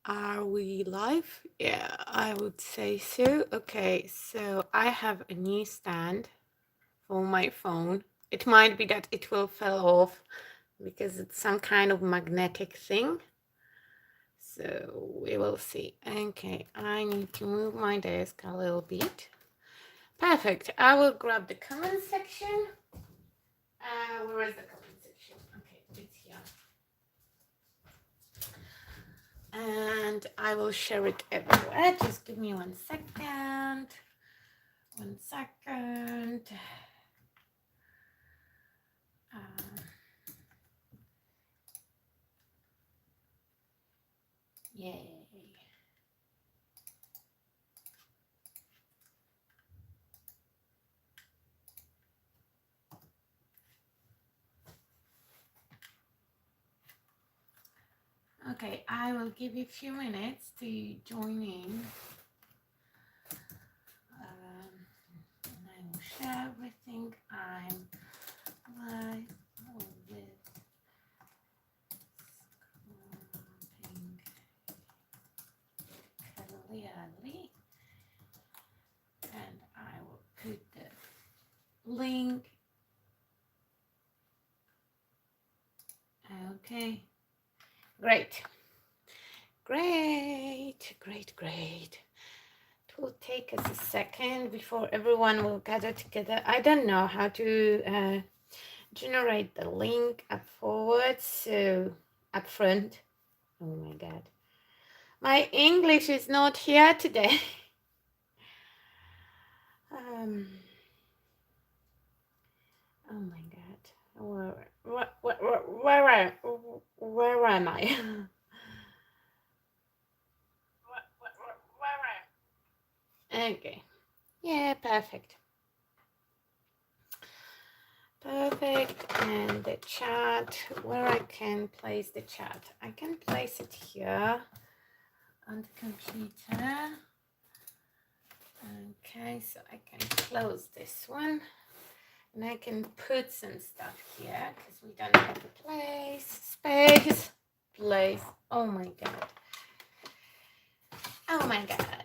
Are we live? Yeah, I would say so. Okay, so I have a new stand for my phone. It might be that it will fall off because it's some kind of magnetic thing. So we will see. Okay, I need to move my desk a little bit. Perfect. I will grab the comment section. Where is the comment section? Okay, it's here. And I will share it everywhere. Just give me 1 second. 1 second. Yay. Okay, I will give you a few minutes to join in. And I will share everything. I'm live with scrubbing clearly. And I will put the link. Okay, great. Great, great, great. It will take us a second before everyone will gather together. I don't know how to generate the link up forward, so up front. Oh my god. My English is not here today. um, oh my god. Where am I? Okay. Yeah, perfect. Perfect. And the chat, where I can place the chat. I can place it here on the computer. Okay, so I can close this one. And I can put some stuff here because we don't have a place. Oh my god. Oh my god.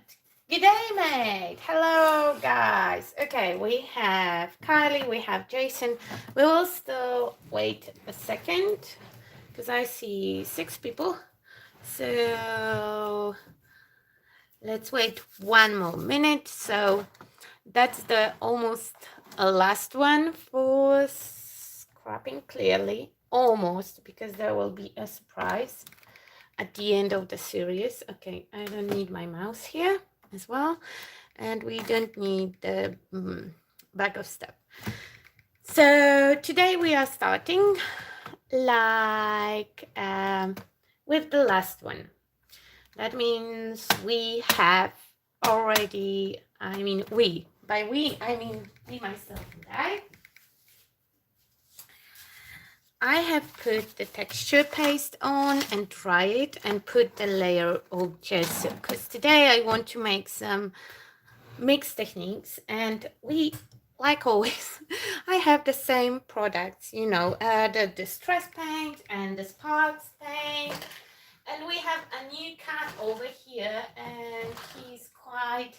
Good day, mate. Hello, guys. Okay, we have Kylie, we have Jason. We will still wait a second because I see 6 people. So let's wait 1 more minute. So that's the almost last one for scrapping clearly. Almost, because there will be a surprise at the end of the series. Okay, I don't need my mouse here as well. And we don't need the bag of stuff. So today we are starting like with the last one. That means we have already, I mean we, by we, I mean me, myself, and I have put the texture paste on and dry it and put the layer of gesso because today I want to make some mixed techniques, and we, like always, I have the same products, you know, the distress paint and the sparks paint. And we have a new cat over here, and he's quite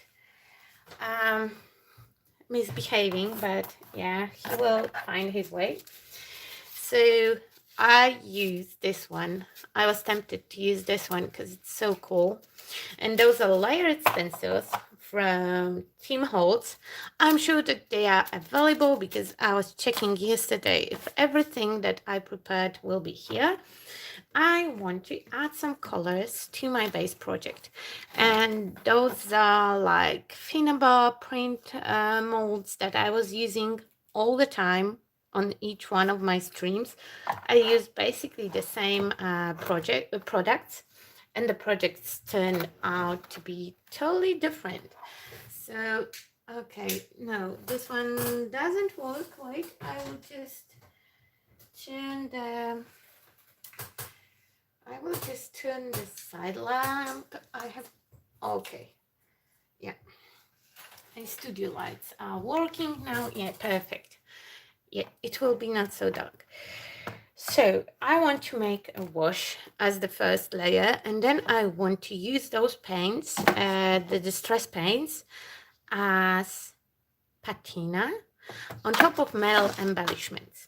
misbehaving, but yeah, he will find his way. So I use this one. I was tempted to use this one because it's so cool. And those are layered stencils from Tim Holtz. I'm sure that they are available because I was checking yesterday if everything that I prepared will be here. I want to add some colors to my base project, and those are like Finnabar print molds that I was using all the time on each one of my streams. I use basically the same products, and the projects turn out to be totally different. So okay, no, this one doesn't work. Wait, I will just turn the I will just turn the side lamp. I have, okay, yeah. My studio lights are working now. Yeah, perfect. Yeah, it will be not so dark. So I want to make a wash as the first layer, and then I want to use those paints, the distress paints, as patina on top of metal embellishments.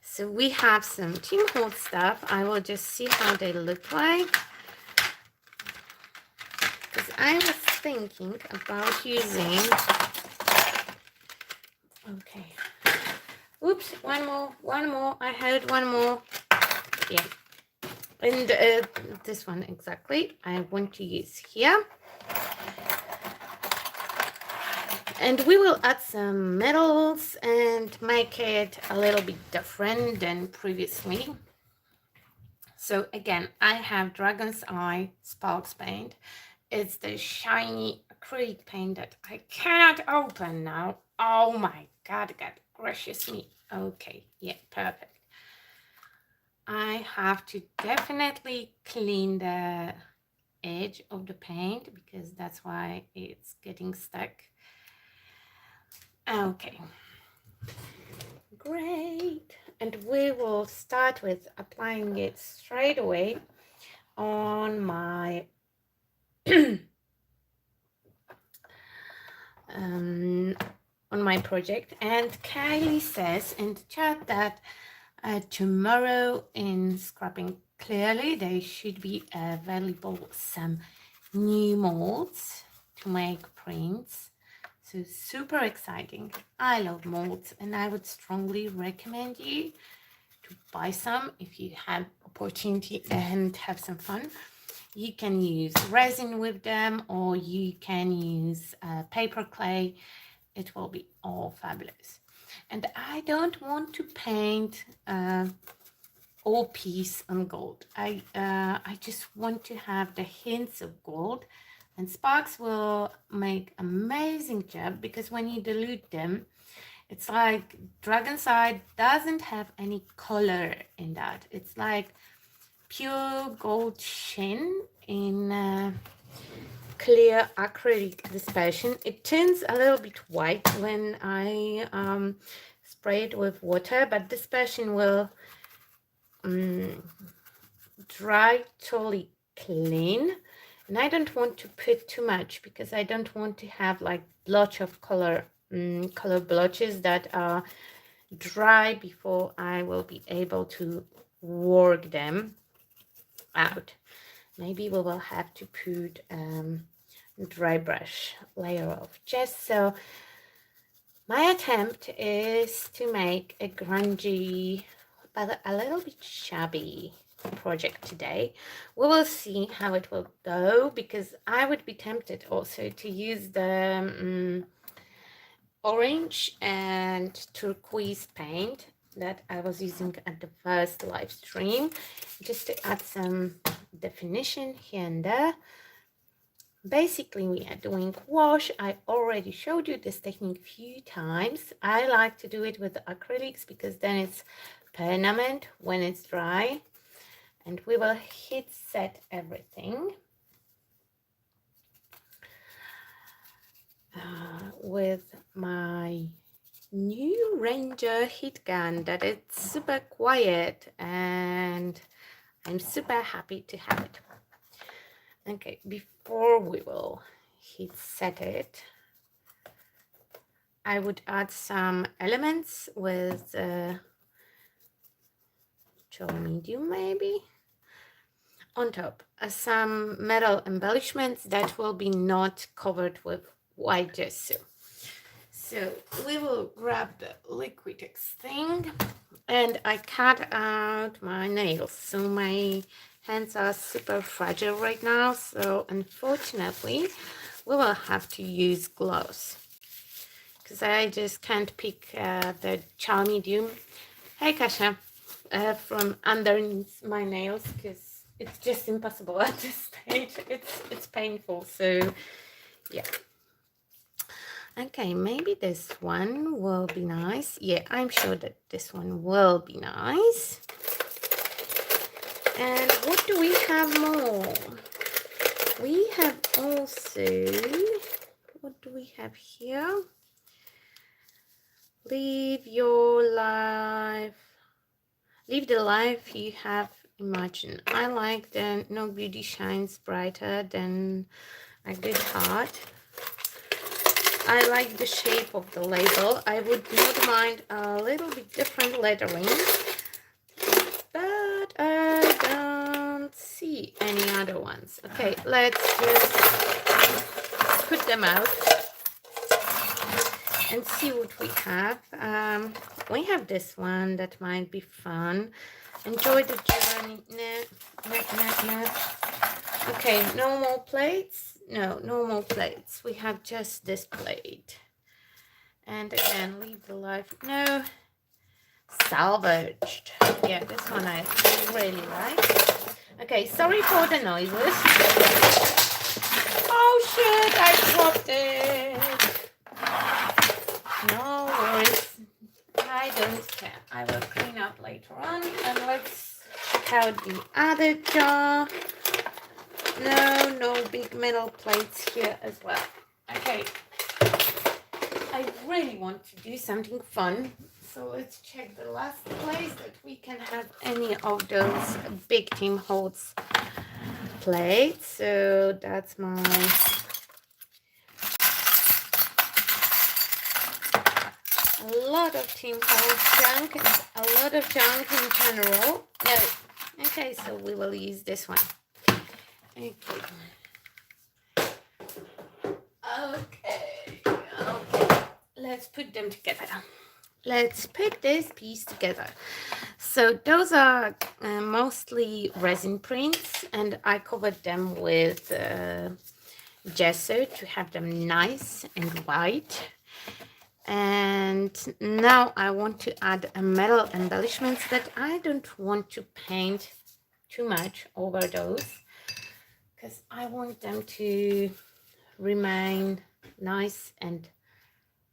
So we have some Tim Holtz stuff. I will just see how they look like, because I was thinking about using, okay, oops, one more, I had one more, yeah, and this one exactly I want to use here. And we will add some metals and make it a little bit different than previously. So again, I have Dragon's Eye Sparks paint. It's the shiny acrylic paint that I cannot open now. Oh my God gracious me. Okay, yeah, perfect. I have to definitely clean the edge of the paint because that's why it's getting stuck. Okay, great. And we will start with applying it straight away on my on my project. And Kylie says in the chat that tomorrow in Scrapping Clearly there should be available some new molds to make prints. So super exciting. I love molds and I would strongly recommend you to buy some if you have opportunity and have some fun. You can use resin with them, or you can use paper clay. It will be all fabulous. And I don't want to paint all piece on gold. I just want to have the hints of gold, and Sparks will make amazing job because when you dilute them, it's like Dragon's Eye doesn't have any color in that. It's like pure gold sheen in clear acrylic dispersion. It turns a little bit white when I spray it with water, but dispersion will dry totally clean. And I don't want to put too much because I don't want to have like blotch of color blotches that are dry before I will be able to work them out. Maybe we will have to put dry brush layer of just so. My attempt is to make a grungy but a little bit shabby project today. We will see how it will go because I would be tempted also to use the orange and turquoise paint that I was using at the first live stream just to add some definition here and there. Basically, we are doing wash. I already showed you this technique a few times. I like to do it with acrylics because then it's permanent when it's dry. And we will heat set everything with my new Ranger heat gun that it's super quiet and I'm super happy to have it. Okay, before we will heat set it, I would add some elements with gel medium maybe on top, some metal embellishments that will be not covered with white gesso. So we will grab the Liquitex thing and I cut out my nails. So my hands are super fragile right now. So unfortunately, we will have to use gloves because I just can't pick the gel medium. Hey, Kasia, from underneath my nails because it's just impossible at this stage. It's painful. So yeah. Okay, maybe this one will be nice. Yeah, I'm sure that this one will be nice. And what do we have more? We have also, what do we have here? Live your life. Live the life you have imagined. I like the No Beauty Shines Brighter Than a Good Heart. I like the shape of the label. I would not mind a little bit different lettering, but I don't see any other ones. Okay, let's just put them out and see what we have. We have this one that might be fun. Enjoy the journey. Nah. Okay, no more plates. No more plates. We have just this plate. And again, leave the life. No. Salvaged. Yeah, this one I really like. Okay, sorry for the noises. Oh shit, I dropped it. No worries. I don't care. I will clean up later on. And let's check out the other jar. No big metal plates here as well. Okay. I really want to do something fun. So let's check the last place that we can have any of those big Tim Holtz plates. So that's my a lot of Tim Holtz junk and a lot of junk in general. No. Okay, so we will use this one. Okay. Let's put them together. Let's put this piece together. So those are mostly resin prints, and I covered them with gesso to have them nice and white. And now I want to add a metal embellishments that I don't want to paint too much over those, because I want them to remain nice and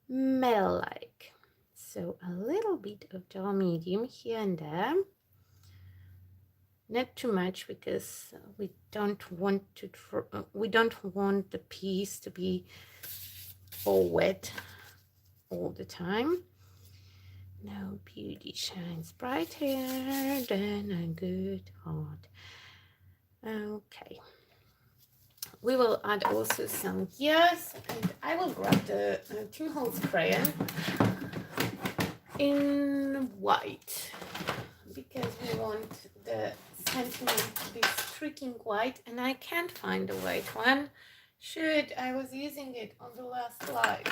metal-like. So a little bit of dull medium here and there, not too much, because we don't want the piece to be all wet all the time. No beauty shines brighter than a good heart. Okay. We will add also some gears, and I will grab the Tim Holtz crayon in white, because we want the sentiment to be streaking white, and I can't find the white one. Shoot, I was using it on the last slide.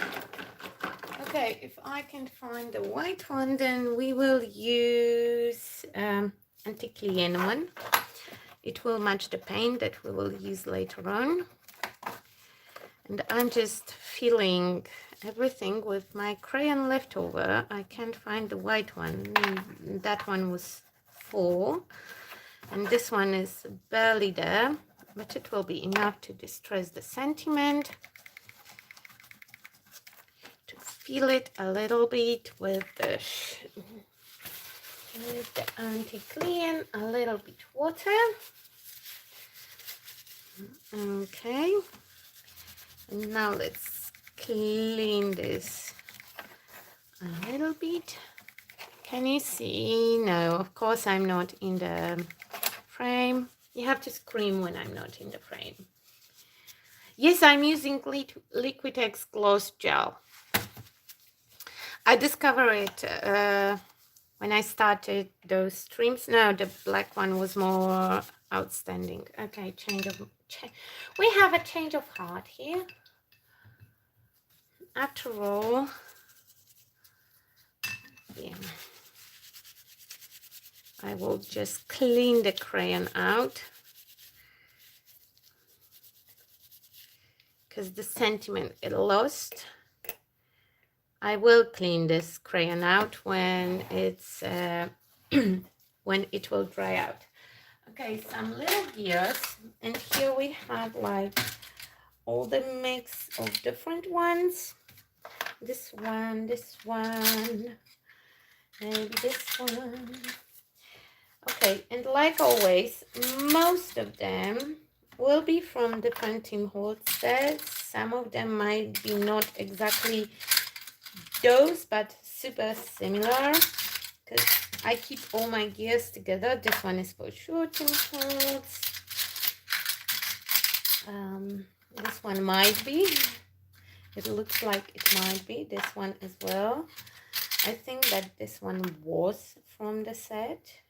Okay, if I can find the white one, then we will use Anticlean one. It will match the paint that we will use later on. And I'm just filling everything with my crayon leftover. I can't find the white one. That one was full. And this one is barely there, but it will be enough to distress the sentiment. To fill it a little bit with the Anticlean, a little bit water. Okay, and now let's clean this a little bit. Can you see? No, of course I'm not in the frame. You have to scream when I'm not in the frame. Yes, I'm using Liquitex Gloss Gel. I discovered it when I started those streams. No, the black one was more outstanding. Okay, we have a change of heart here. After all, yeah, I will just clean the crayon out, because the sentiment is lost. I will clean this crayon out when it's when it will dry out. Okay, some little gears, and here we have like all the mix of different ones. This one, and this one. Okay, and like always, most of them will be from different Tim Holtz sets. Some of them might be not exactly those, but super similar, because I keep all my gears together. This one is for shorten cords. This one might be. It looks like it might be. This one as well. I think that this one was from the set.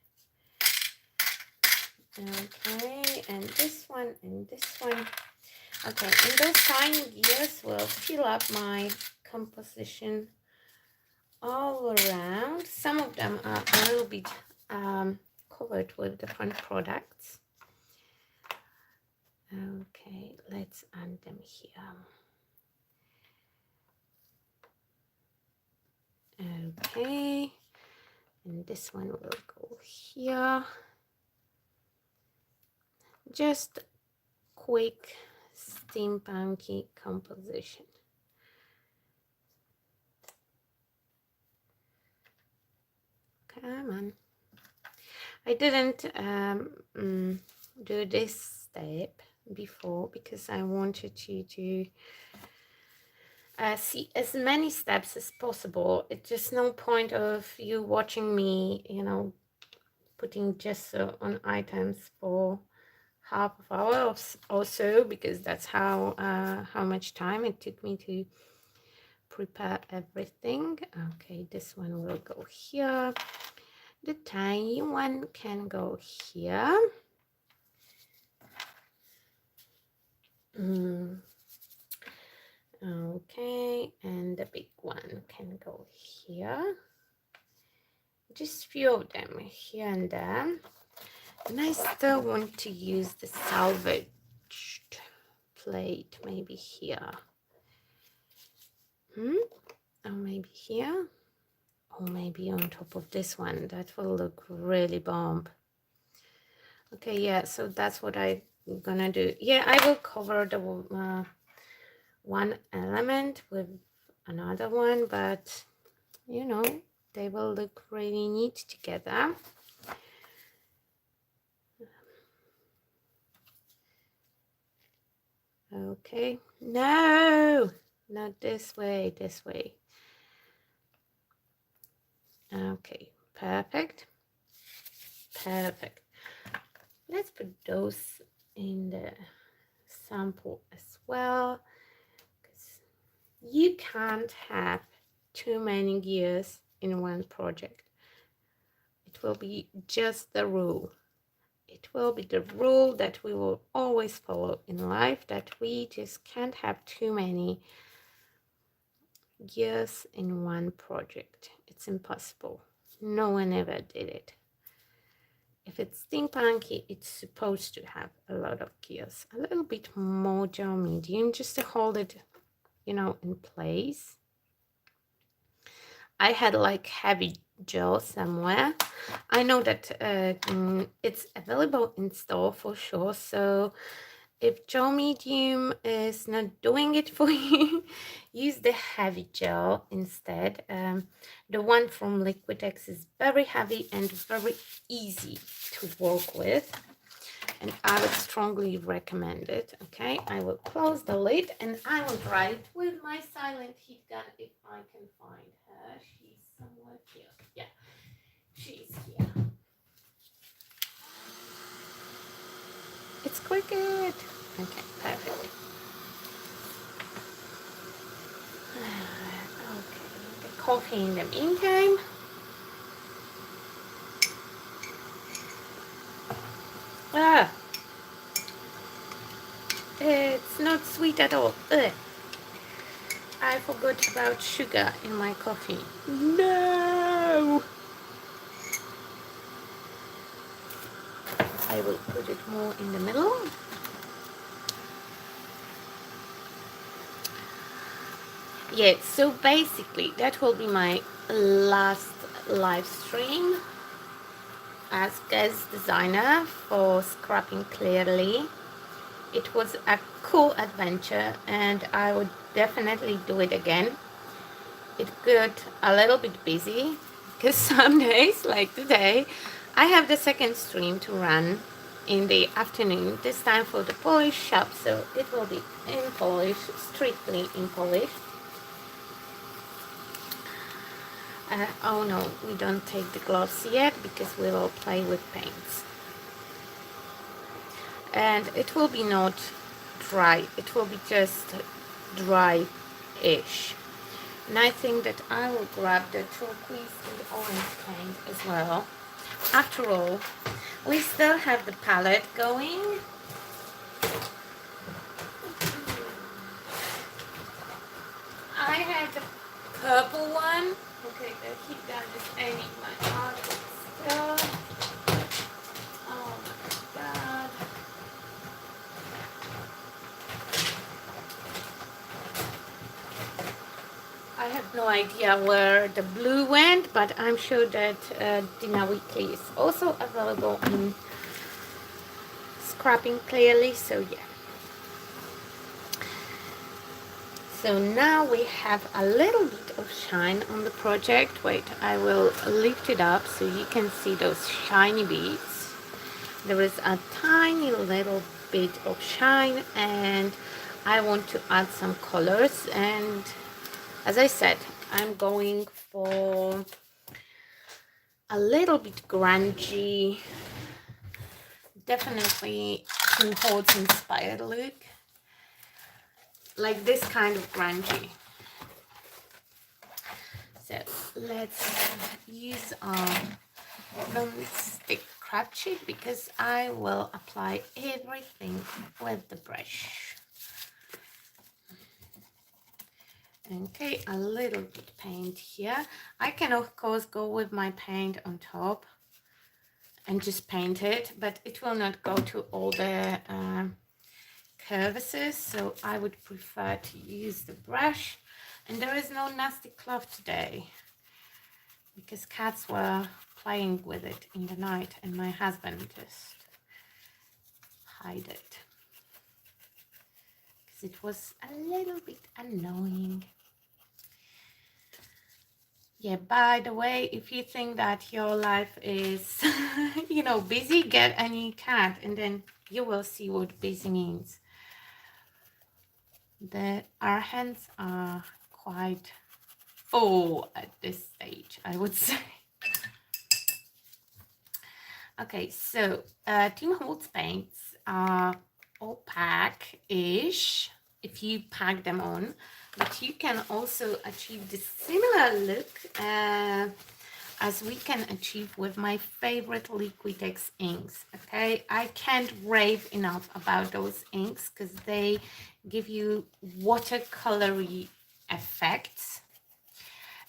Okay, and this one and this one. Okay, and those tiny gears will fill up my composition all around. Some of them are a little bit covered with different products. Okay, let's add them here. Okay, and this one will go here. Just quick steampunky composition. Come on. I didn't do this step before because I wanted you to see as many steps as possible. It's just no point of you watching me, you know, putting gesso on items for half of an hour or so, because that's how much time it took me to prepare everything. Okay, this one will go here. The tiny one can go here. Okay, and the big one can go here. Just few of them here and there. And I still want to use the salvaged plate, maybe here. Or maybe here. Or maybe on top of this one. That will look really bomb. Okay, yeah, so that's what I'm gonna do. Yeah, I will cover the one element with another one, but you know, they will look really neat together. Okay, no, not this way, this way. Okay, perfect, perfect. Let's put those in the sample as well, because you can't have too many gears in one project. It will be just the rule. It will be the rule that we will always follow in life, that we just can't have too many gears in one project. It's impossible. No one ever did it. If it's steampunky, it's supposed to have a lot of gears. A little bit more gel medium just to hold it, you know, in place. I had like heavy gel somewhere. I know that it's available in store for sure. So if gel medium is not doing it for you, use the heavy gel instead. The one from Liquitex is very heavy and very easy to work with, and I would strongly recommend it. Okay, I will close the lid and I will try it with my silent heat gun if I can find her. She's somewhere here. Yeah, she's here. It's Cricut. Okay, perfect. Okay, the coffee in the meantime. It's not sweet at all. Ugh. I forgot about sugar in my coffee. No! I will put it more in the middle. Yeah, so basically that will be my last live stream as guest designer for Scrapping Clearly. It was a cool adventure and I would definitely do it again. It got a little bit busy because some days, like today, I have the second stream to run in the afternoon, this time for the Polish shop, so it will be in Polish, strictly in Polish. Oh no, we don't take the gloves yet because we will play with paints. And it will be not dry, it will be just dry-ish. And I think that I will grab the turquoise and orange paint as well. After all, we still have the palette going. I had the purple one. Okay, the heat gun is aiming my art still. Oh my god. I have no idea where the blue went, but I'm sure that Dina Weekly is also available in Scrapping Clearly, so yeah. So now we have a little bit of shine on the project. Wait, I will lift it up so you can see those shiny bits. There is a tiny little bit of shine and I want to add some colors, and as I said, I'm going for a little bit grungy, definitely Tim Holtz inspired look, like this kind of grungy. So let's use our non-stick crab sheet because I will apply everything with the brush. Okay, a little bit paint here. I can of course go with my paint on top and just paint it, but it will not go to all the crevices, so I would prefer to use the brush. And there is no nasty cloth today because cats were playing with it in the night and my husband just hid it because it was a little bit annoying. Yeah, by the way, if you think that your life is, you know, busy, get a new cat and then you will see what busy means. Our hands are quite full at this stage, I would say. Okay, so Tim Holtz paints are opaque-ish if you pack them on, but you can also achieve the similar look as we can achieve with my favorite Liquitex inks. Okay, I can't rave enough about those inks because they give you watercolory effects,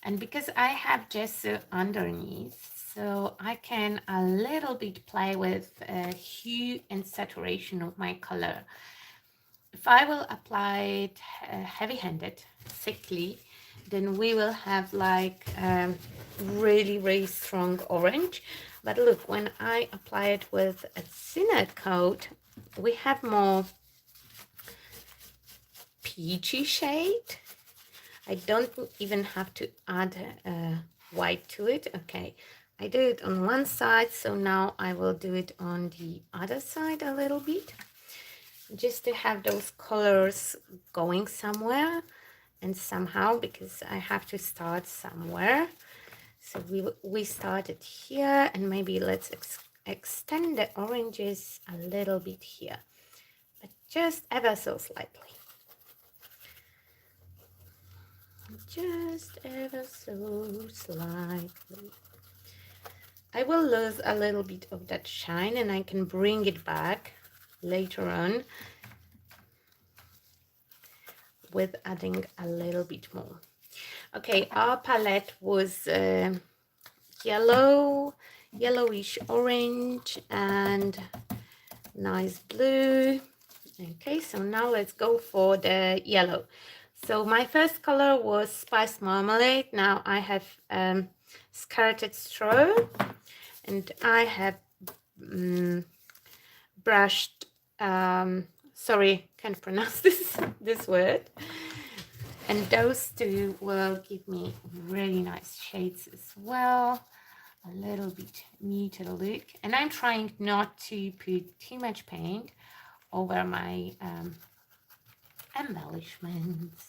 and because I have gesso underneath, so I can a little bit play with hue and saturation of my color. If I will apply it heavy-handed, thickly, then we will have like really strong orange. But look, when I apply it with a thinner coat, we have more peachy shade. I don't even have to add white to it. Okay, I do it on one side, so now I will do it on the other side a little bit, just to have those colors going somewhere and somehow, because I have to start somewhere. So we started here, and maybe let's extend the oranges a little bit here, but just ever so slightly. Just ever so slightly. I will lose a little bit of that shine and I can bring it back later on with adding a little bit more. Okay, our palette was yellowish orange and nice blue. Okay, so now let's go for the yellow. So my first color was Spice Marmalade. Now I have Skirted Straw, and I have brushed, sorry, can't pronounce this word. And those two will give me really nice shades as well. A little bit muted look. And I'm trying not to put too much paint over my embellishments.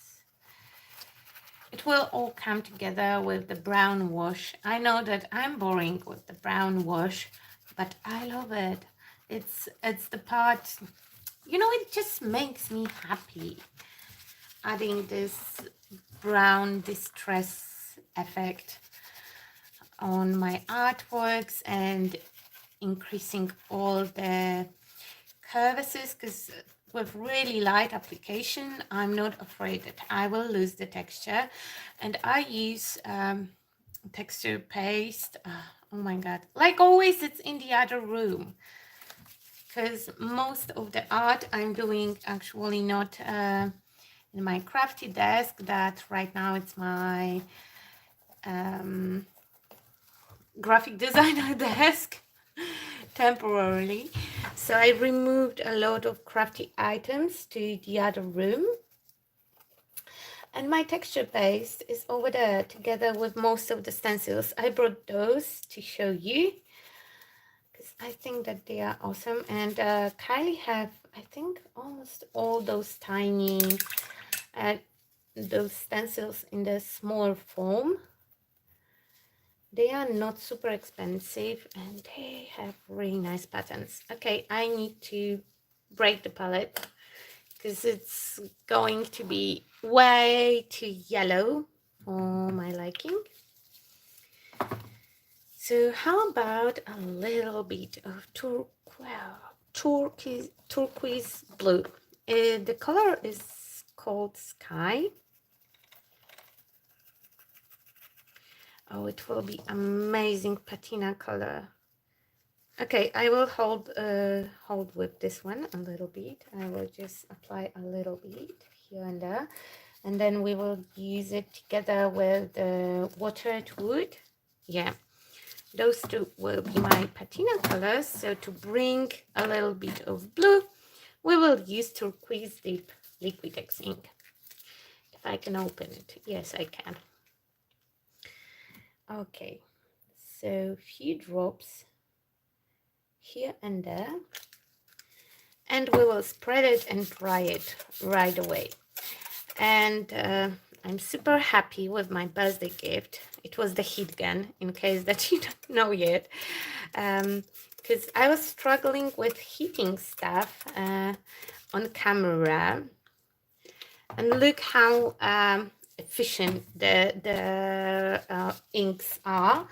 it will all come together with the brown wash. I know that I'm boring with the brown wash, but I love it. It's the part, you know, it just makes me happy. Adding this brown distress effect on my artworks and increasing all the crevices, because with really light application, I'm not afraid that I will lose the texture. And I use texture paste. Oh my God. Like always, it's in the other room, because most of the art I'm doing actually not in my crafty desk. That right now it's my graphic designer desk temporarily. So I removed a lot of crafty items to the other room. And my texture paste is over there together with most of the stencils. I brought those to show you because I think that they are awesome. And Kylie have, I think, almost all those tiny those stencils in the smaller form. They are not super expensive and they have really nice patterns. Okay, I need to break the palette because it's going to be way too yellow for my liking. So how about a little bit of turquoise blue? The color is called Sky. Oh, it will be amazing patina color. Okay, I will hold with this one a little bit. I will just apply a little bit here and there, and then we will use it together with the watered wood. Yeah, those two will be my patina colors. So to bring a little bit of blue, we will use turquoise deep Liquitex ink. If I can open it, yes, I can. Okay, so few drops here and there, and we will spread it and dry it right away. And I'm super happy with my birthday gift. It was the heat gun, in case that you don't know yet, because I was struggling with heating stuff on camera. And look how efficient the inks are.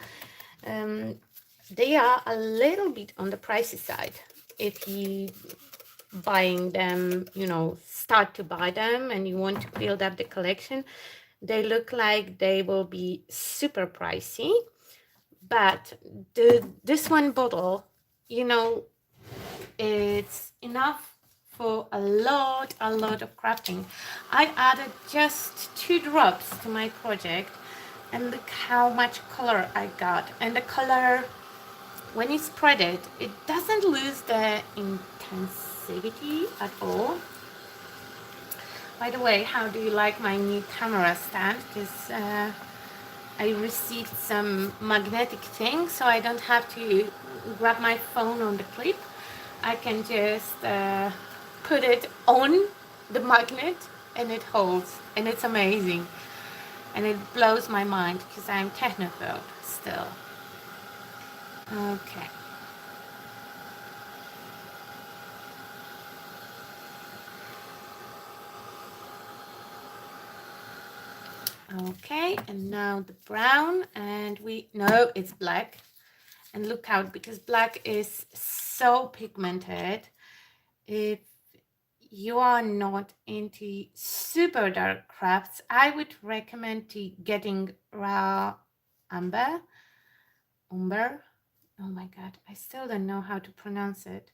They are a little bit on the pricey side if you buying them, you know, start to buy them and you want to build up the collection. They look like they will be super pricey, but this one bottle, you know, it's enough for a lot of crafting. I added just 2 drops to my project and look how much color I got. And the color, when you spread it, it doesn't lose the intensity at all. By the way, how do you like my new camera stand? Because I received some magnetic thing, so I don't have to grab my phone on the clip. I can just put it on the magnet and it holds, and it's amazing. And it blows my mind because I'm technophobe still. Okay. Okay, and now the brown, and no, it's black. And look out, because black is so pigmented. If you are not into super dark crafts, I would recommend to getting raw umber. Oh my God, I still don't know how to pronounce it.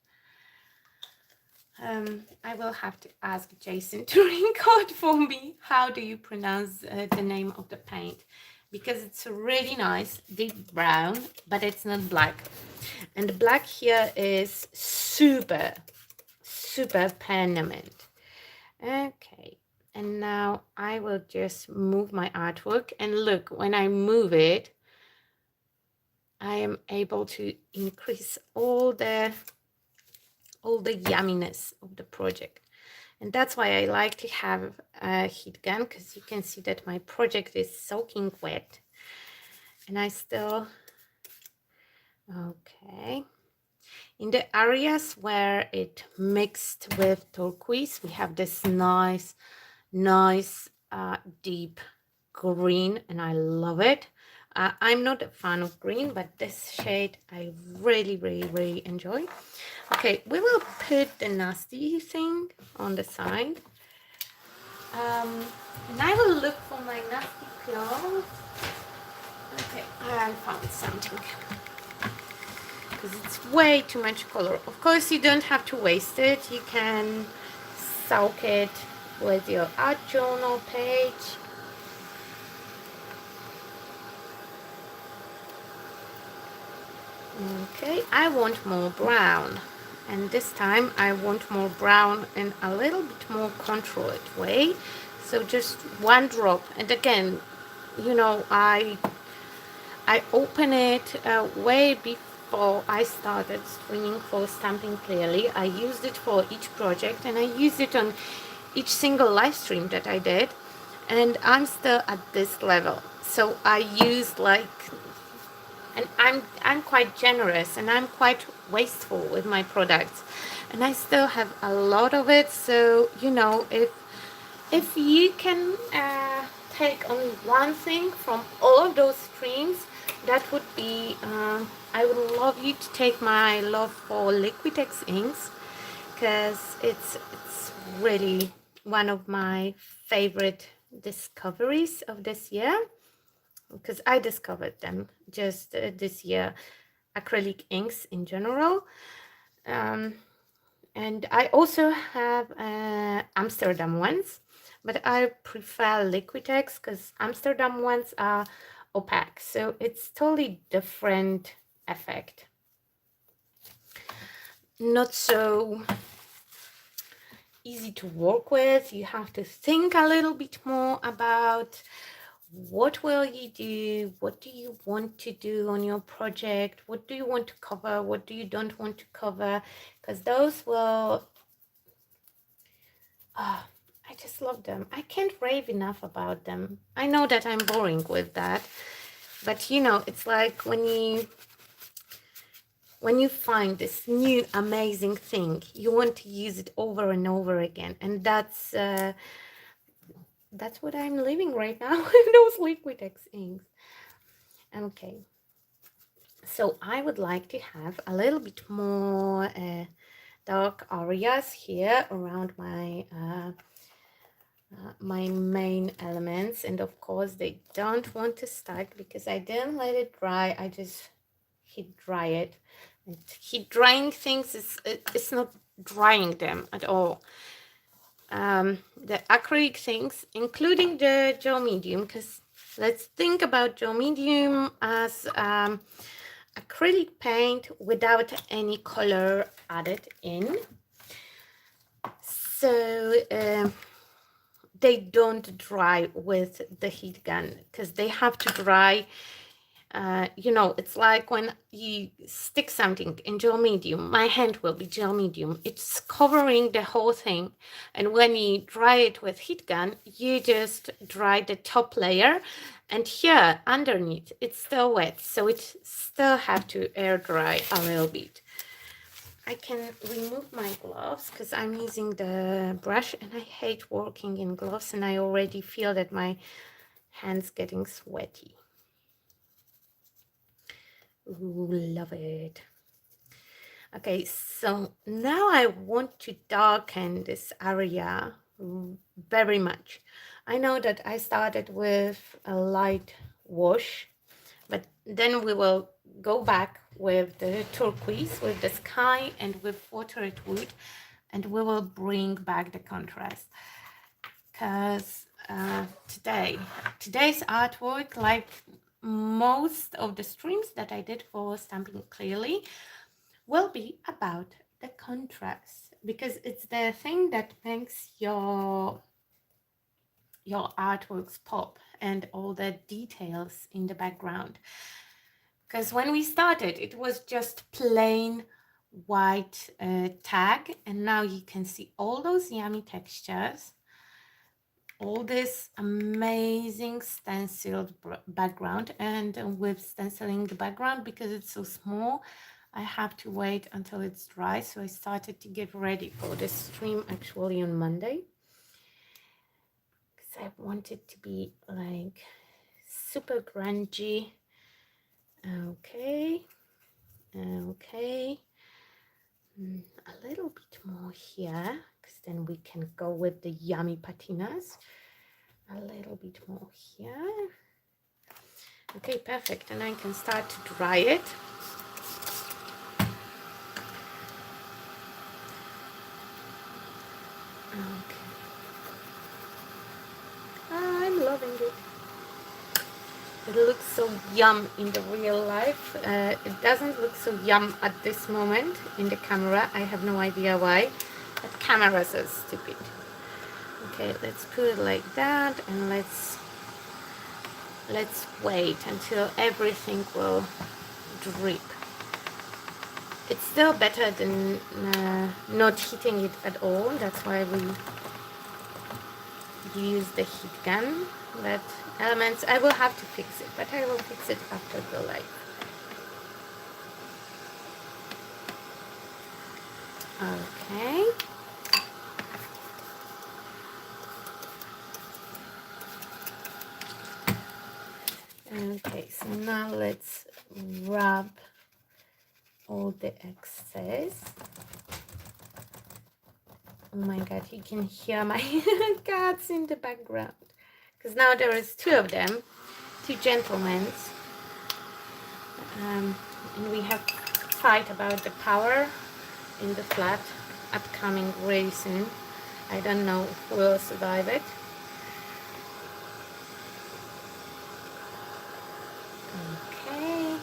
I will have to ask Jason to record for me. How do you pronounce the name of the paint? Because it's really nice, deep brown, but it's not black. And the black here is super permanent. Okay, and now I will just move my artwork, and look, when I move it, I am able to increase all the yumminess of the project. And that's why I like to have a heat gun, because you can see that my project is soaking wet. And I still, okay. In the areas where it mixed with turquoise, we have this nice deep green, and I love it. I'm not a fan of green, but this shade I really enjoy. Okay, we will put the nasty thing on the side. And I will look for my nasty cloth. Okay, I found something. Because it's way too much color. Of course, you don't have to waste it. You can soak it with your art journal page. Okay, I want more brown. And this time I want more brown in a little bit more controlled way. So just one drop. And again, you know, I open it way before I started streaming for Stamping Clearly. I used it for each project, and I used it on each single live stream that I did. And I'm still at this level. So I used like, and I'm quite generous, and I'm quite wasteful with my products, and I still have a lot of it. So you know, if you can take only one thing from all of those streams, that would be I would love you to take my love for Liquitex inks, because it's really one of my favorite discoveries of this year, because I discovered them just this year, acrylic inks in general. And I also have Amsterdam ones, but I prefer Liquitex because Amsterdam ones are opaque, so it's totally different effect. Not so easy to work with. You have to think a little bit more about what will you do, what do you want to do on your project, what do you want to cover, what do you don't want to cover, because those will I just love them. I can't rave enough about them. I know that I'm boring with that, but you know, it's like when you find this new amazing thing, you want to use it over and over again, and that's what I'm living right now with those Liquitex inks. Okay, so I would like to have a little bit more dark areas here around my my main elements, and of course they don't want to stack because I didn't let it dry. I just heat dry it, and heat drying things is it's not drying them at all. The acrylic things, including the gel medium, because let's think about gel medium as acrylic paint without any color added in. So they don't dry with the heat gun because they have to dry. You know, it's like when you stick something in gel medium, my hand will be gel medium, it's covering the whole thing, and when you dry it with heat gun, you just dry the top layer, and here underneath it's still wet, so it still have to air dry a little bit. I can remove my gloves because I'm using the brush, and I hate working in gloves, and I already feel that my hands getting sweaty. Ooh, love it. Okay, so now I want to darken this area very much. I know that I started with a light wash, but then we will go back with the turquoise, with the sky, and with watered wood, and we will bring back the contrast. Because today's artwork, like most of the streams that I did for Stamping Clearly, will be about the contrast, because it's the thing that makes your artworks pop, and all the details in the background. Because when we started, it was just plain white tag, and now you can see all those yummy textures, all this amazing stenciled background. And with stenciling the background, because it's so small, I have to wait until it's dry. So I started to get ready for this stream actually on Monday, because I want it to be like super grungy. Okay, okay, a little bit more here, because then we can go with the yummy patinas. A little bit more here. Okay, perfect. And I can start to dry it. Okay. I'm loving it. It looks so yum in the real life. It doesn't look so yum at this moment in the camera. I have no idea why, but cameras are stupid. Okay, let's put it like that, and let's wait until everything will drip. It's still better than not heating it at all. That's why we use the heat gun. But elements, I will have to fix it, but I will fix it after the live. Okay. Okay, so now let's rub all the excess. Oh my god, you can hear my cats in the background, because now there is two of them, two gentlemen, and we have to fight about the power in the flat upcoming really soon. I don't know who will survive it. Okay.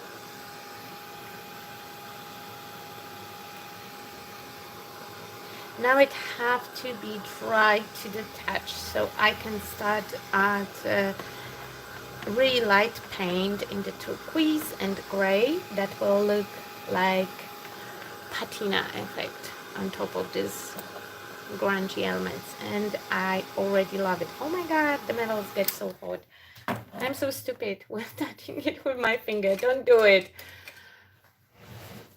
Now it have to be dry to the touch, so I can start at really light paint in the turquoise and gray that will look like patina effect on top of this grungy elements, and I already love it. Oh my god, the metals get so hot. I'm so stupid with touching it with my finger. Don't do it.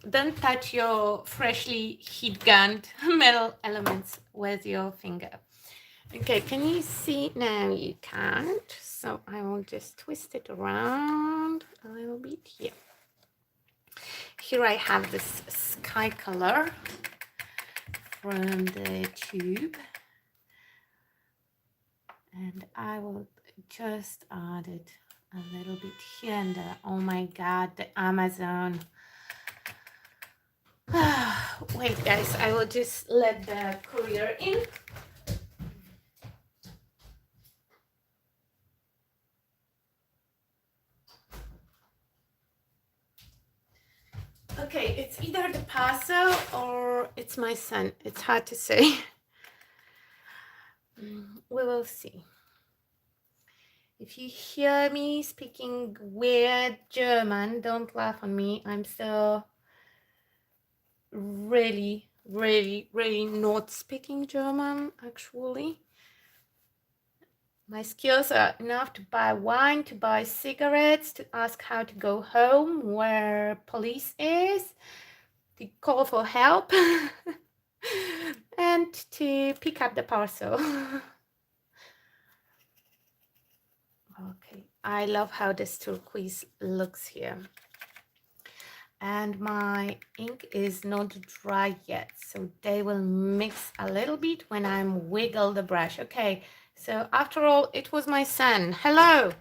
Don't touch your freshly heat gunned metal elements with your finger. Okay, can you see? Now you can't, so I will just twist it around a little bit here. Here I have this sky color from the tube, and I will just add it a little bit here and there. Oh my god, the Amazon. Wait guys, I will just let the courier in. Okay, it's either the parcel or it's my son. It's hard to say. We will see. If you hear me speaking weird German, don't laugh on me. I'm still really not speaking German, actually. My skills are enough to buy wine, to buy cigarettes, to ask how to go home, where police is, to call for help, and to pick up the parcel. Okay, I love how this turquoise looks here. And my ink is not dry yet, so they will mix a little bit when I wiggle the brush. Okay, so after all, it was my son. Hello.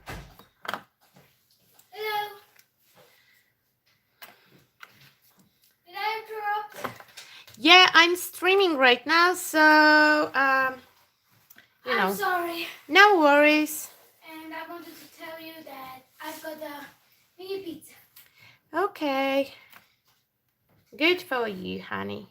Hello. Did I interrupt? Yeah, I'm streaming right now, so you know. I'm sorry. No worries. And I wanted to tell you that I've got a mini pizza. Okay. Good for you, honey.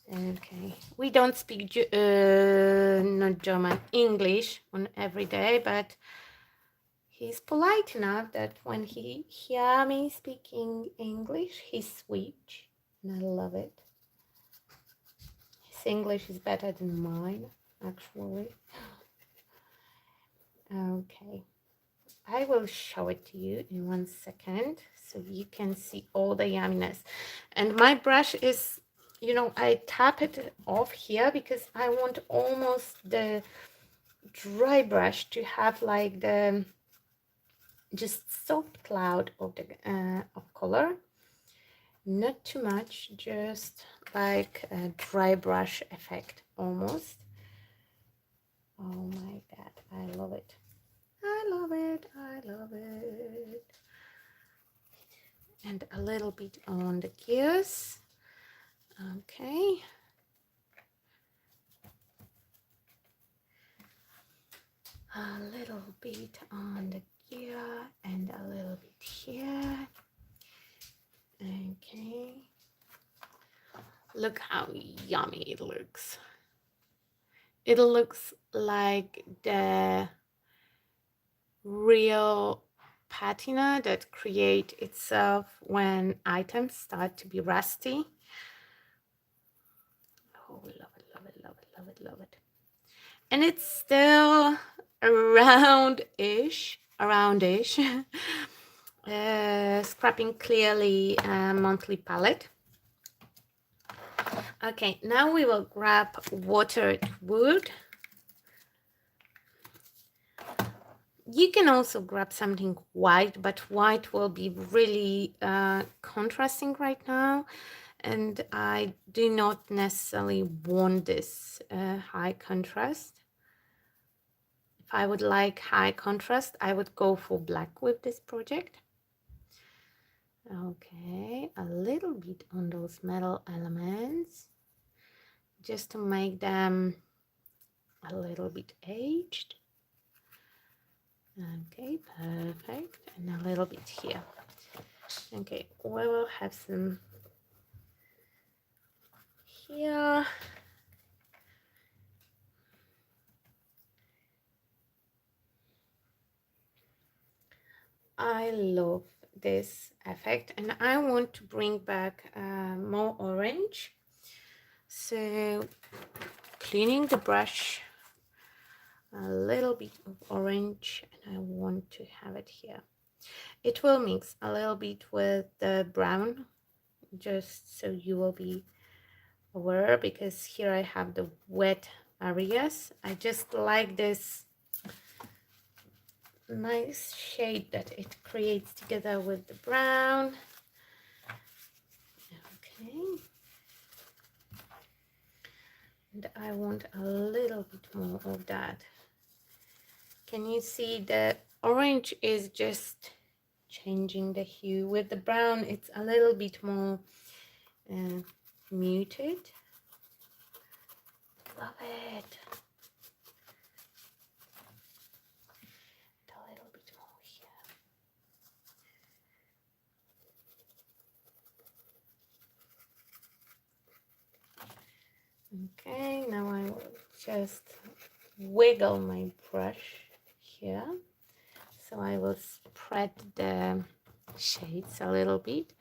Okay. We don't speak not German, English on every day, but he's polite enough that when he hear me speaking English, he switch, and I love it. His English is better than mine, actually. Okay, I will show it to you in 1 second so you can see all the yumminess. And my brush is, you know, I tap it off here because I want almost the dry brush to have like the just soft cloud of the of color, not too much, just like a dry brush effect almost. Oh my god, I love it. I love it. I love it. And a little bit on the gears. Okay. A little bit on the gear and a little bit here. Okay. Look how yummy it looks. It looks like the real patina that create itself when items start to be rusty. Oh, love it, love it, love it, love it, love it. And it's still roundish. Scrapping Clearly monthly palette. Okay, now we will grab watered wood. You can also grab something white, but white will be really contrasting right now. And I do not necessarily want this high contrast. If I would like high contrast, I would go for black with this project. Okay, a little bit on those metal elements, just to make them a little bit aged. Okay, perfect. And a little bit here. Okay, we will have some here. I love this effect, and I want to bring back more orange. So cleaning the brush, a little bit of orange, and I want to have it here. It will mix a little bit with the brown, just so you will be aware, because here I have the wet areas. I just like this nice shade that it creates together with the brown. Okay, and I want a little bit more of that. Can you see the orange is just changing the hue? With the brown it's a little bit more muted. Love it. A little bit more here. Okay, now I will just wiggle my brush here. So I will spread the shades a little bit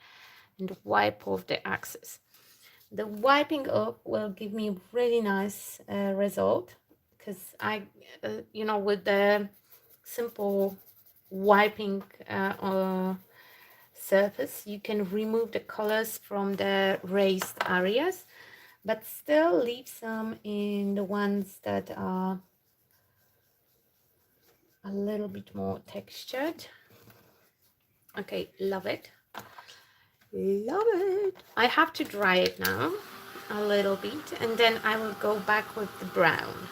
and wipe off the excess. The wiping off will give me really nice result, because I, you know, with the simple wiping surface, you can remove the colors from the raised areas, but still leave some in the ones that are a little bit more textured. Okay, love it. Love it. I have to dry it now a little bit, and then I will go back with the brown.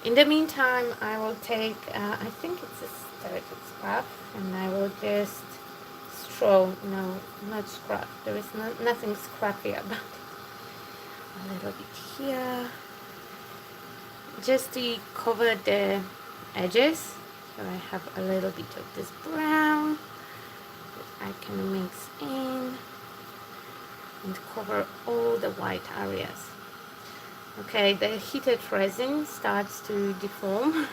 In the meantime, I will take, I think it's a started scrap, and I will just no, not scrap. There is nothing scrappy about it. A little bit here, just to cover the edges. Here I have a little bit of this brown that I can mix in and cover all the white areas. Okay, the heated resin starts to deform.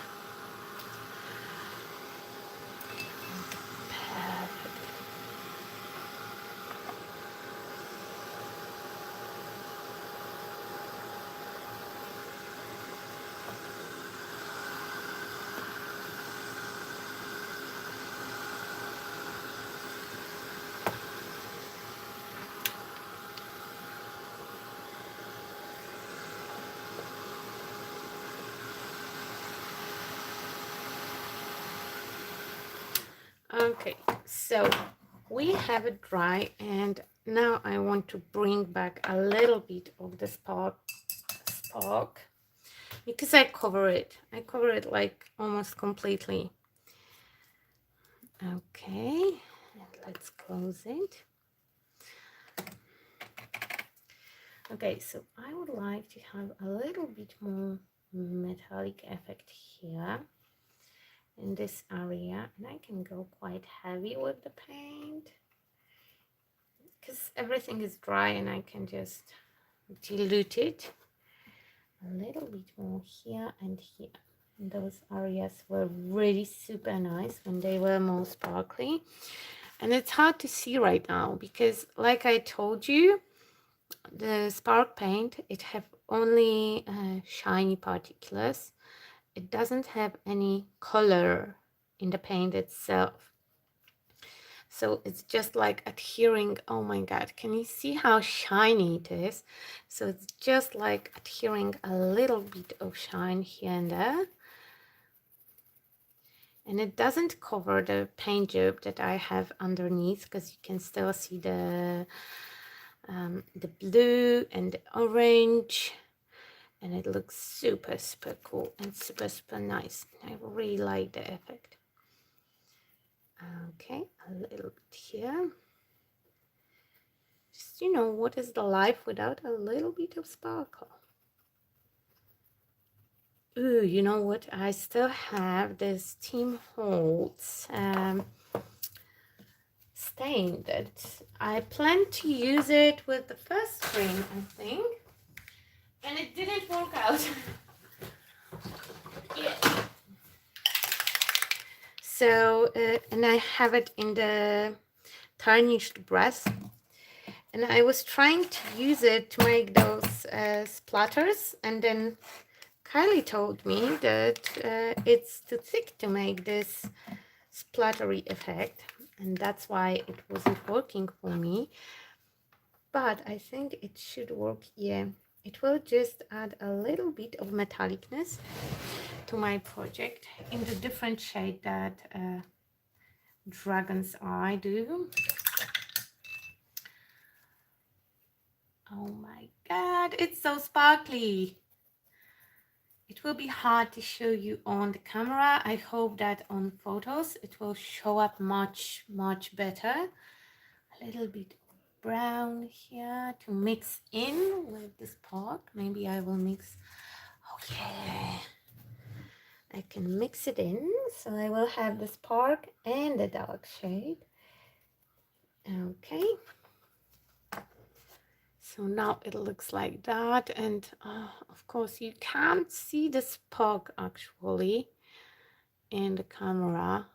Okay, so we have it dry, and now I want to bring back a little bit of the spark because I cover it like almost completely. Okay, let's close it. Okay, so I would like to have a little bit more metallic effect here in this area, and I can go quite heavy with the paint because everything is dry and I can just dilute it a little bit more here and here. And those areas were really super nice when they were more sparkly, and it's hard to see right now because, like I told you, the spark paint, it have only shiny particles. It doesn't have any color in the paint itself, so it's just like adhering. Oh my god, can you see how shiny it is? So it's just like adhering a little bit of shine here and there, and it doesn't cover the paint job that I have underneath because you can still see the blue and the orange, and it looks super cool and super nice. I really like the effect. Okay, a little bit here. Just, you know, what is the life without a little bit of sparkle? Ooh, you know what? I still have this Tim Holtz stain that I plan to use it with the first cream, I think, and it didn't work out. Yeah. So, and I have it in the tarnished brush, and I was trying to use it to make those splatters, and then Kylie told me that it's too thick to make this splattery effect, and that's why it wasn't working for me. But I think it should work here. It will just add a little bit of metallicness to my project in the different shade that Dragon's Eye do. Oh my god, it's so sparkly. It will be hard to show you on the camera. I hope that on photos it will show up much better. A little bit of brown here to mix in with the spark. Maybe I will mix. Oh yeah, I can mix it in, so I will have the spark and the dark shade. Okay, so now it looks like that, and of course you can't see the spark actually in the camera.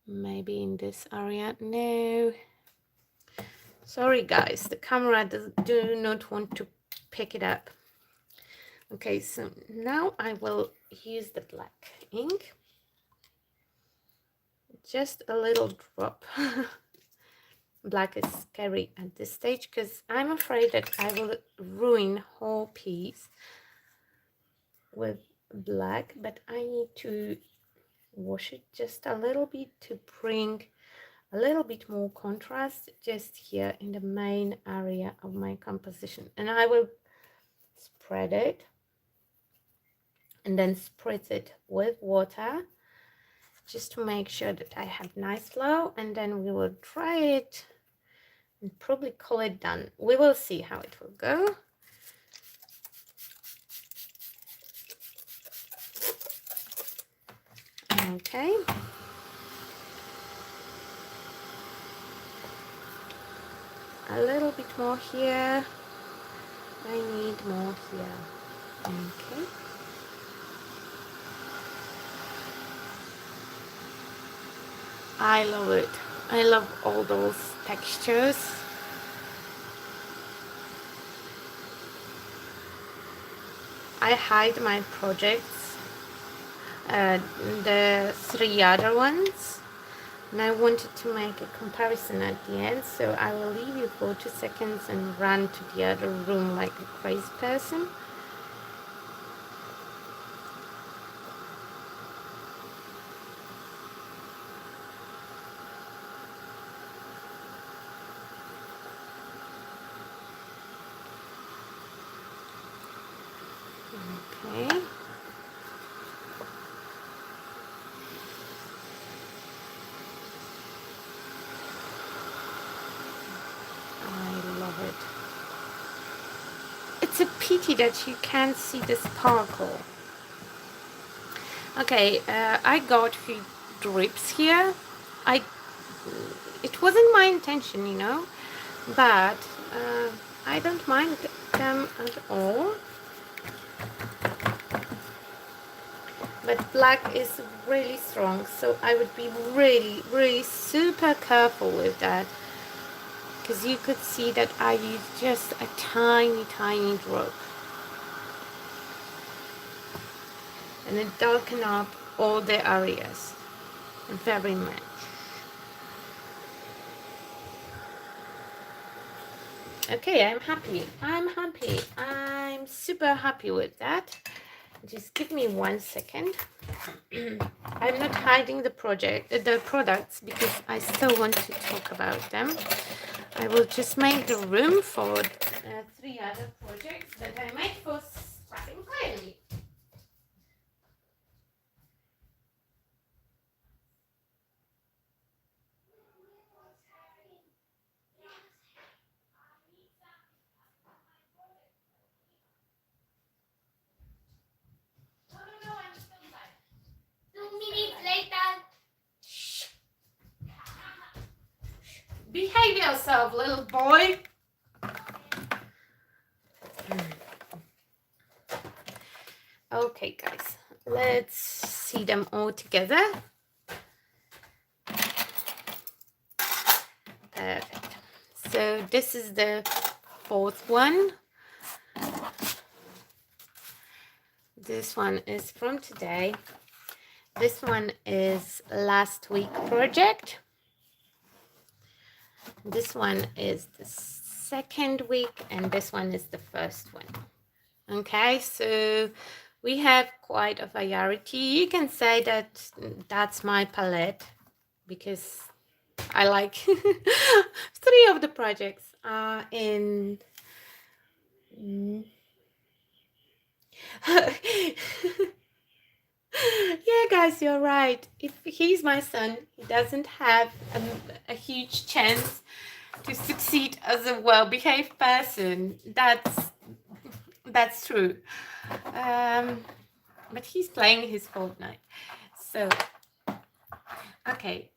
Maybe in this area. No, sorry guys, the camera do not want to pick it up. Okay, so now I will use the black ink, just a little drop. Black is scary at this stage because I'm afraid that I will ruin whole piece with black, but I need to wash it just a little bit to bring a little bit more contrast just here in the main area of my composition, and I will spread it and then spritz it with water just to make sure that I have nice flow, and then we will dry it and probably call it done. We will see how it will go. Okay. A little bit more here. I need more here. Okay. I love it. I love all those textures. I hide my projects, the 3 other ones, and I wanted to make a comparison at the end, so I will leave you for 2 seconds and run to the other room like a crazy person. Okay. I love it. It's a pity that you can't see the sparkle. Okay, I got a few drips here. I It wasn't my intention, but I don't mind them at all. But black is really strong, so I would be really, really super careful with that, because you could see that I used just a tiny, tiny drop, and it darkened up all the areas very much. Okay, I'm happy. I'm super happy with that. Just give me 1 second. I'm not hiding the products, because I still want to talk about them. I will just make the room for 3 other projects that I made for Scrapping Clearly. No, I'm still live. 2 minutes later. Behave yourself, little boy. Okay, guys, let's see them all together. Perfect. So this is the 4th one. This one is from today. This one is last week project. This one is the 2nd week, and this one is the 1st one. Okay, so we have quite a variety. You can say that that's my palette, because I like 3 of the projects are in yeah, guys, you're right. If he's my son, he doesn't have a huge chance to succeed as a well-behaved person. That's true. But he's playing his Fortnite. So, okay.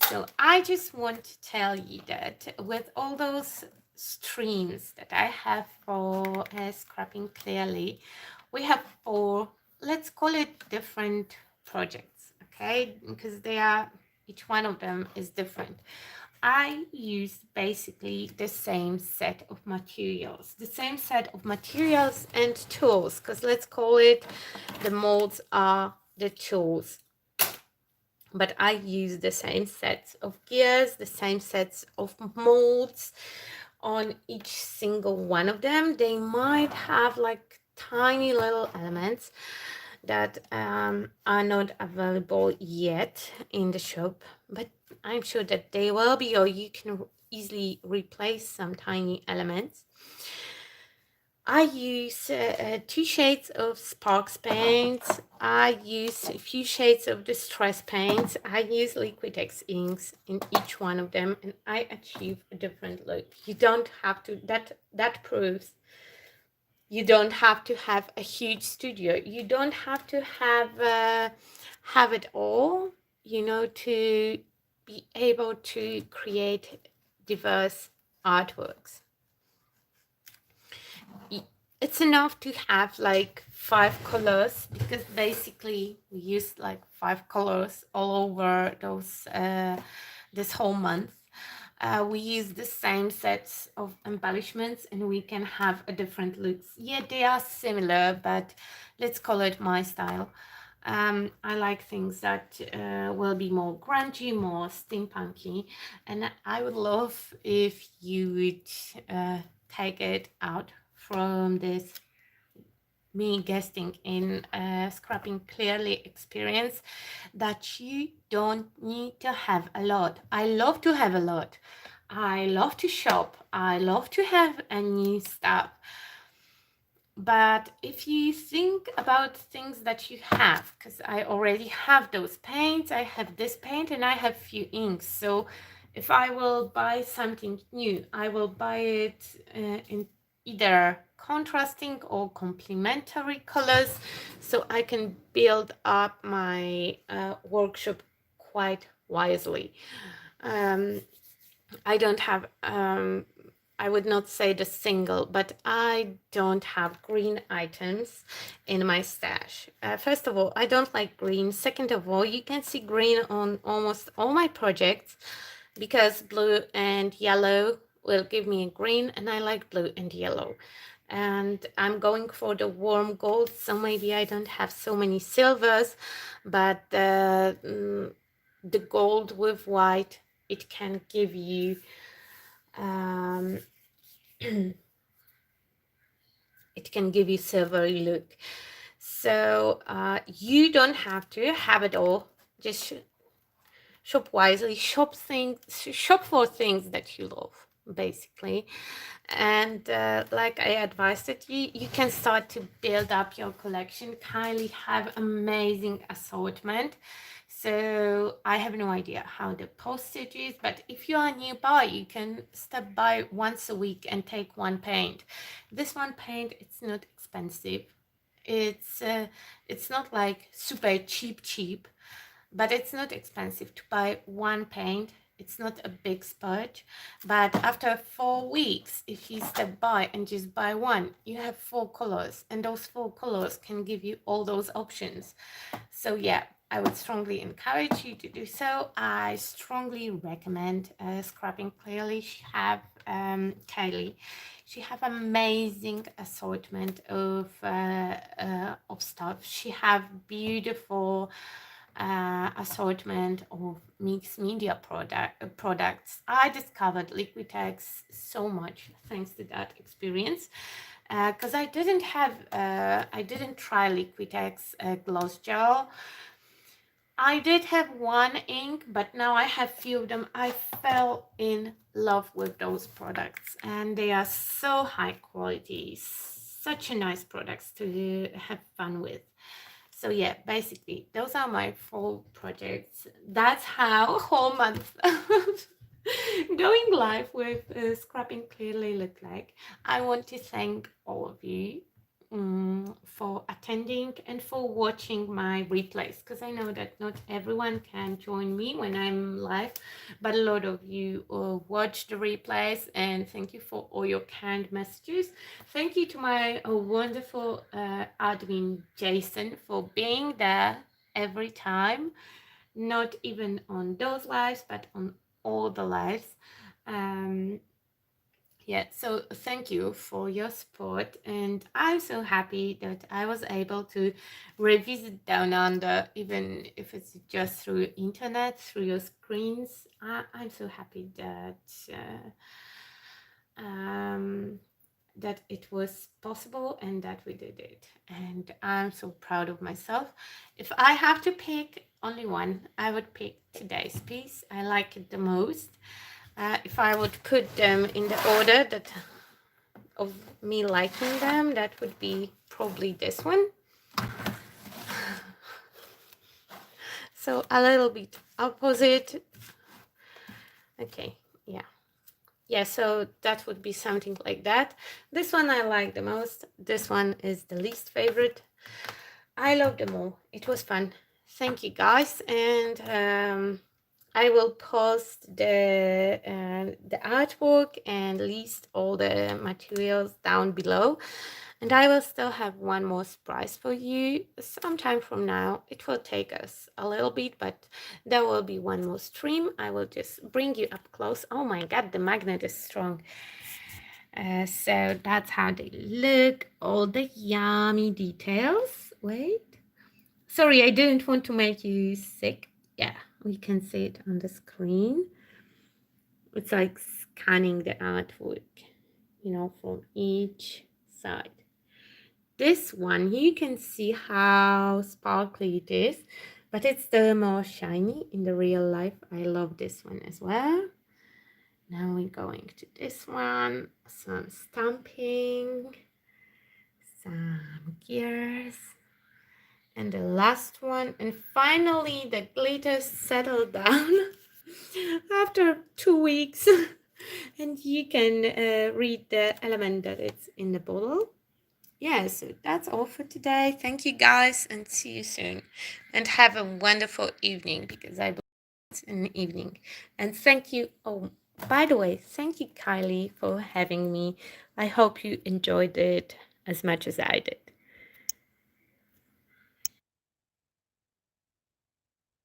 So I just want to tell you that with all those streams that I have for Scrapping Clearly, we have 4, let's call it different projects, okay? Because each one of them is different. I use basically the same set of materials and tools, because let's call it the molds are the tools. But I use the same sets of gears, the same sets of molds on each single one of them. They might have like tiny little elements that are not available yet in the shop, but I'm sure that they will be, or you can easily replace some tiny elements. I use 2 shades of Sparks paints. I use a few shades of Distress paints. I use Liquitex inks in each one of them, and I achieve a different look. You don't have to, that proves you don't have to have a huge studio. You don't have to have it all, to be able to create diverse artworks. It's enough to have like 5 colors, because basically we use like 5 colors all over this whole month. We use the same sets of embellishments, and we can have a different looks. Yeah, they are similar, but let's call it my style. I like things that will be more grungy, more steampunky, and I would love if you would take it out from this me guesting in Scrapping Clearly experience, that you don't need to have a lot. I love to have a lot. I love to shop. I love to have a new stuff. But if you think about things that you have, because I already have those paints, I have this paint and I have few inks. So if I will buy something new, I will buy it in either contrasting or complementary colors, so I can build up my workshop quite wisely. Um, I don't have, I would not say the single, but I don't have green items in my stash. First of all, I don't like green. Second of all, you can see green on almost all my projects because blue and yellow will give me a green, and I like blue and yellow. And I'm going for the warm gold, so maybe I don't have so many silvers, but the gold with white, it can give you um, it can give you silvery look. So you don't have to have it all. Just shop wisely, shop for things that you love, basically. And like I advised it, you can start to build up your collection. Kindly have amazing assortment. So I have no idea how the postage is, but if you are nearby, you can stop by once a week and take one paint. This one paint, it's not expensive. It's not like super cheap, but it's not expensive to buy one paint. It's not a big splurge, but after 4 weeks, if you step by and just buy one, you have 4 colors, and those 4 colors can give you all those options. So yeah, I would strongly encourage you to do so. I strongly recommend Scrapping Clearly. Kylie. She have amazing assortment of stuff. She have beautiful assortment of mixed media products. I discovered Liquitex so much thanks to that experience, because I didn't try Liquitex gloss gel. I did have one ink, but now I have few of them. I fell in love with those products, and they are so high quality, such a nice products to have fun with. So yeah, basically those are my 4 projects. That's how whole month going live with Scrapping Clearly look like. I want to thank all of you for attending and for watching my replays, because I know that not everyone can join me when I'm live, but a lot of you watch the replays, and thank you for all your kind messages. Thank you to my wonderful admin Jason for being there every time, not even on those lives but on all the lives. Yeah, so thank you for your support, and I'm so happy that I was able to revisit Down Under, even if it's just through internet, through your screens. I'm so happy that that it was possible and that we did it, and I'm so proud of myself. If I have to pick only one, I would pick today's piece. I like it the most. If I would put them in the order that of me liking them, that would be probably this one. So a little bit opposite. Okay, yeah, so that would be something like that. This one I like the most. This one is the least favorite. I love them all. It was fun. Thank you guys, and I will post the artwork and list all the materials down below. And I will still have one more surprise for you sometime from now. It will take us a little bit, but there will be one more stream. I will just bring you up close. Oh my god, the magnet is strong. So that's how they look. All the yummy details. Wait. Sorry, I didn't want to make you sick. Yeah, we can see it on the screen. It's like scanning the artwork, from each side. This one, you can see how sparkly it is, but it's still more shiny in the real life. I love this one as well. Now we're going to this one, some stamping. some gears. And the last one. And finally, the glitter settled down after 2 weeks. And you can read the element that it's in the bottle. Yeah, so that's all for today. Thank you guys and see you soon. And have a wonderful evening because I believe it's an evening. And thank you. Oh, by the way, thank you, Kylie, for having me. I hope you enjoyed it as much as I did.